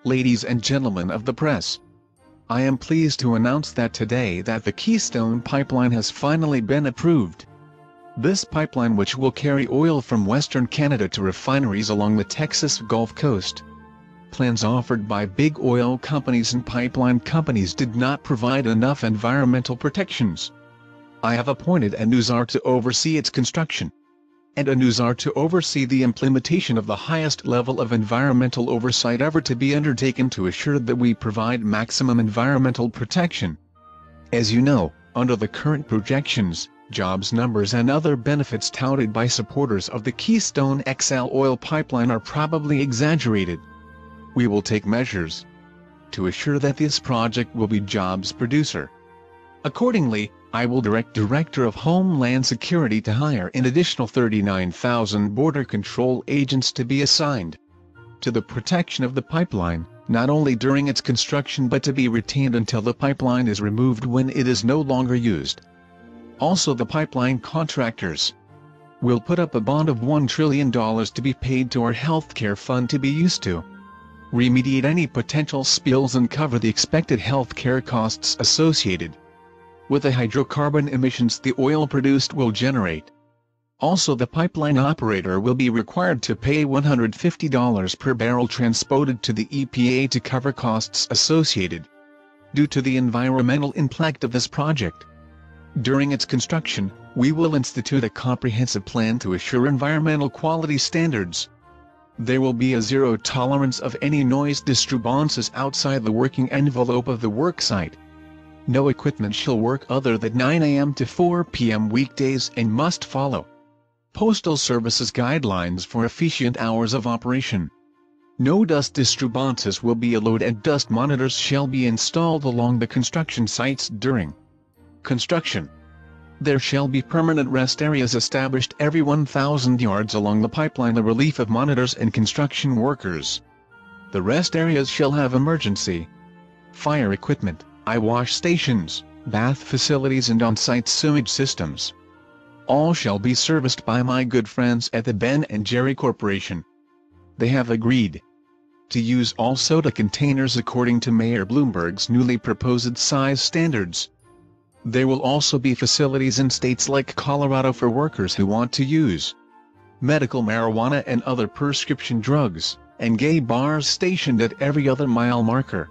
Ladies and gentlemen of the press, I am pleased to announce that today that the Keystone Pipeline has finally been approved. This pipeline, which will carry oil from Western Canada to refineries along the Texas Gulf Coast. Plans offered by big oil companies and pipeline companies did not provide enough environmental protections. I have appointed a NUSAR to oversee its construction, and a NUSAR to oversee the implementation of the highest level of environmental oversight ever to be undertaken to assure that we provide maximum environmental protection. As you know, under the current projections, jobs numbers and other benefits touted by supporters of the Keystone XL oil pipeline are probably exaggerated. We will take measures to assure that this project will be jobs producer. Accordingly, I will direct Director of Homeland Security to hire an additional 39,000 Border Control agents to be assigned to the protection of the pipeline, not only during its construction but to be retained until the pipeline is removed when it is no longer used. Also, the pipeline contractors will put up a bond of $1 trillion to be paid to our healthcare fund to be used to remediate any potential spills and cover the expected healthcare costs associated with the hydrocarbon emissions the oil produced will generate. Also, the pipeline operator will be required to pay $150 per barrel transported to the EPA to cover costs associated due to the environmental impact of this project. During its construction, we will institute a comprehensive plan to assure environmental quality standards. There will be a zero tolerance of any noise disturbances outside the working envelope of the worksite. No equipment shall work other than 9 a.m. to 4 p.m. weekdays and must follow Postal Service's guidelines for efficient hours of operation. No dust disturbances will be allowed, and dust monitors shall be installed along the construction sites during construction. There shall be permanent rest areas established every 1,000 yards along the pipeline, the relief of monitors and construction workers. The rest areas shall have emergency fire equipment, eye wash stations, bath facilities and on-site sewage systems. All shall be serviced by my good friends at the Ben & Jerry Corporation. They have agreed to use all soda containers according to Mayor Bloomberg's newly proposed size standards. There will also be facilities in states like Colorado for workers who want to use medical marijuana and other prescription drugs, and gay bars stationed at every other mile marker.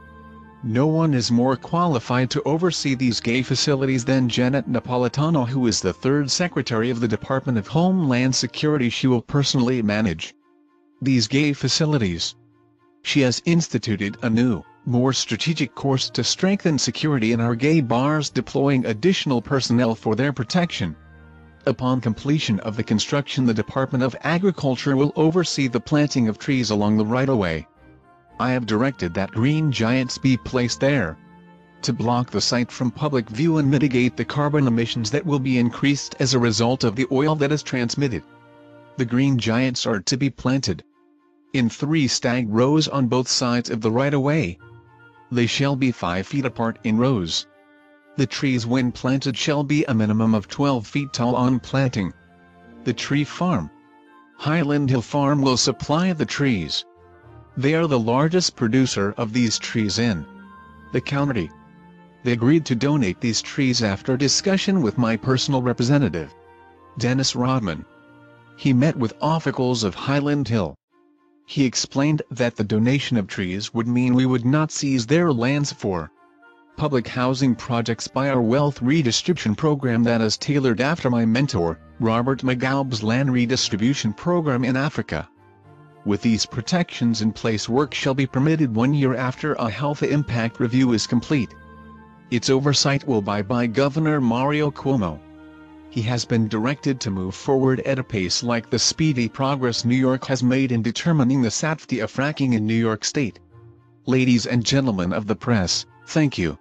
No one is more qualified to oversee these gay facilities than Janet Napolitano, who is the third Secretary of the Department of Homeland Security. She will personally manage these gay facilities. She has instituted a new, more strategic course to strengthen security in our gay bars, deploying additional personnel for their protection. Upon completion of the construction, the Department of Agriculture will oversee the planting of trees along the right-of-way. I have directed that green giants be placed there to block the site from public view and mitigate the carbon emissions that will be increased as a result of the oil that is transmitted. The green giants are to be planted in 3 stag rows on both sides of the right-of-way. They shall be 5 feet apart in rows. The trees, when planted, shall be a minimum of 12 feet tall on planting. The tree farm, Highland Hill Farm, will supply the trees. They are the largest producer of these trees in the county. They agreed to donate these trees after discussion with my personal representative, Dennis Rodman. He met with officials of Highland Hill. He explained that the donation of trees would mean we would not seize their lands for public housing projects by our wealth redistribution program that is tailored after my mentor, Robert Mugabe's land redistribution program in Africa. With these protections in place, work shall be permitted 1 year after a health impact review is complete. Its oversight will be by Governor Mario Cuomo. He has been directed to move forward at a pace like the speedy progress New York has made in determining the safety of fracking in New York State. Ladies and gentlemen of the press, thank you.